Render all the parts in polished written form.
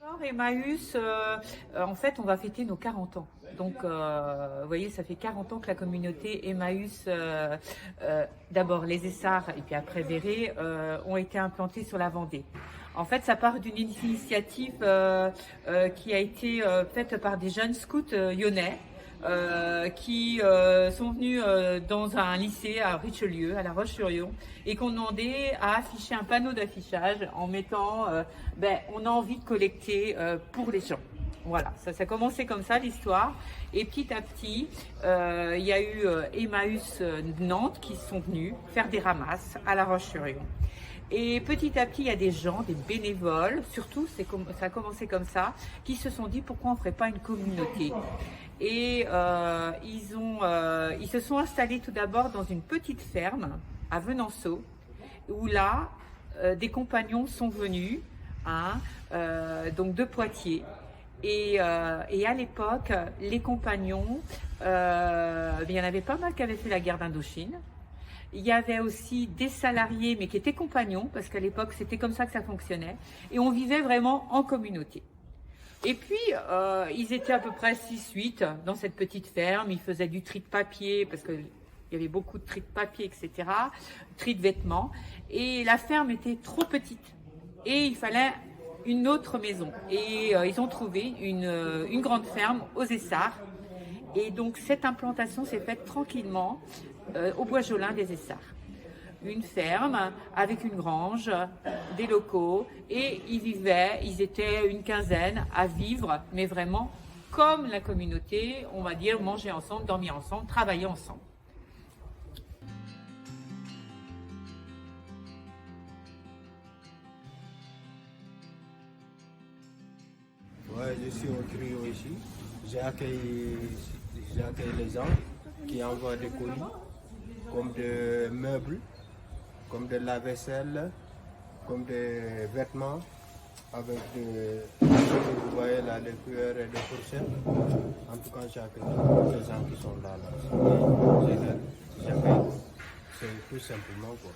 Alors, Emmaüs, en fait, on va fêter nos 40 ans. Donc, vous voyez, ça fait 40 ans que la communauté Emmaüs, d'abord les Essarts et puis après Véret, ont été implantés sur la Vendée. En fait, ça part d'une initiative qui a été faite par des jeunes scouts lyonnais qui sont venus dans un lycée à Richelieu, à La Roche-sur-Yon, et qu'on demandait à afficher un panneau d'affichage en mettant on a envie de collecter pour les gens. Voilà, ça a commencé comme ça l'histoire. Et petit à petit, il y a eu Emmaüs Nantes qui sont venus faire des ramasses à La Roche-sur-Yon. Et petit à petit, il y a des gens, des bénévoles, surtout, ça a commencé comme ça, qui se sont dit pourquoi on ne ferait pas une communauté. Et ils se sont installés tout d'abord dans une petite ferme à Venanceau, où là, des compagnons sont venus, donc de Poitiers. Et à l'époque, les compagnons, il y en avait pas mal qui avaient fait la guerre d'Indochine. Il y avait aussi des salariés, mais qui étaient compagnons, parce qu'à l'époque, c'était comme ça que ça fonctionnait. Et on vivait vraiment en communauté. Et puis, ils étaient à peu près 6-8 dans cette petite ferme. Ils faisaient du tri de papier, parce qu'il y avait beaucoup de tri de papier, etc. Tri de vêtements. Et la ferme était trop petite. Et il fallait une autre maison. Et ils ont trouvé une grande ferme aux Essarts. Et donc, cette implantation s'est faite tranquillement au Bois-Jolin des Essarts. Une ferme avec une grange, des locaux, et ils étaient une quinzaine à vivre, mais vraiment comme la communauté, on va dire, manger ensemble, dormir ensemble, travailler ensemble. Ouais, je suis au trio ici. J'ai accueilli les gens qui envoient des colis, comme des meubles, comme de la vaisselle, comme des vêtements, avec vous voyez là, des cuillères et des fourchettes. En tout cas, j'ai accueilli les gens qui sont là. J'accueille. C'est tout simplement quoi.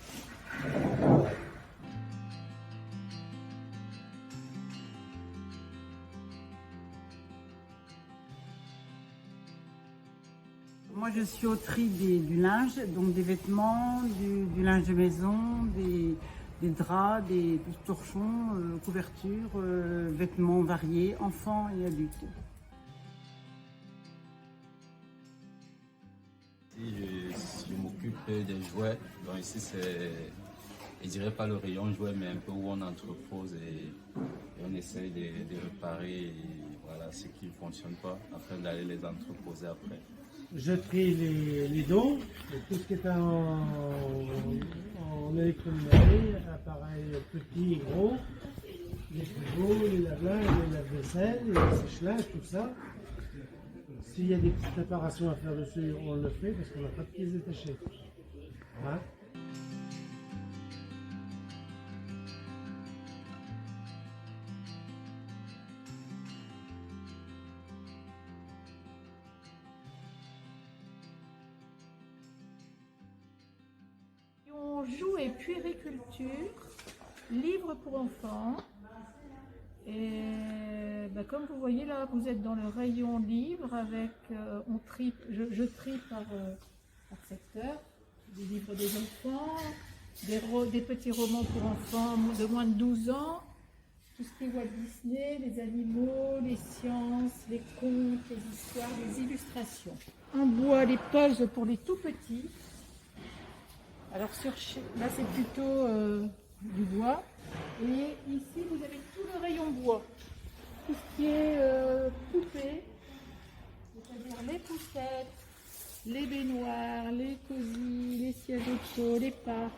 Moi, je suis au tri du linge, donc des vêtements, du linge de maison, des draps, des torchons, couvertures, vêtements variés, enfants et adultes. Ici, je m'occupe des jouets. Donc ici, c'est, je dirais pas le rayon jouets, mais un peu où on entrepose et on essaye de réparer voilà, ce qui ne fonctionne pas afin d'aller les entreposer après. Je trie les dos, tout ce qui est en électroménager, appareil petit et gros, les frigos, les lave-linges, les lave-vaisselle, les sèche-linges, tout ça. S'il y a des petites réparations à faire dessus, on le fait parce qu'on n'a pas de pièces détachées. Hein? Joue et puériculture, livres pour enfants. Et comme vous voyez là, vous êtes dans le rayon livre avec, je trie par secteur, des livres des enfants, des petits romans pour enfants de moins de 12 ans, tout ce qui est Walt Disney, les animaux, les sciences, les contes, les histoires, les illustrations. En bois, les puzzles pour les tout petits. Alors là c'est plutôt du bois et ici vous avez tout le rayon bois, tout ce qui est poupées, c'est-à-dire les poussettes, les baignoires, les cosy, les sièges auto, les parcs.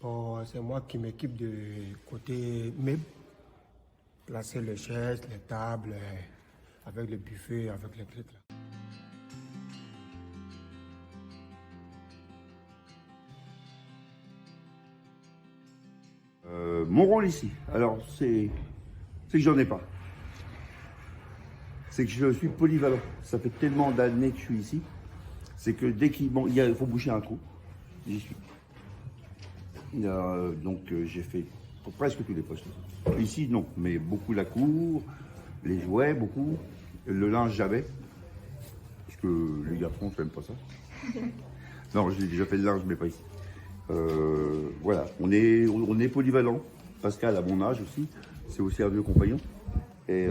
Bon, c'est moi qui m'occupe du côté meubles, placer les chaises, les tables, avec le buffet, avec les trucs là. Mon rôle ici, alors c'est que j'en ai pas. c'est que je suis polyvalent. Ça fait tellement d'années que je suis ici, c'est que dès qu'il faut boucher un trou, j'y suis. Donc j'ai fait pour presque tous les postes. Ici non, mais beaucoup la cour, les jouets, beaucoup. Le linge j'avais, parce que les garçons je n'aime pas ça. Non, j'ai déjà fait le linge, mais pas ici. Voilà, on est polyvalent. Pascal, à mon âge aussi, c'est aussi un vieux compagnon. Et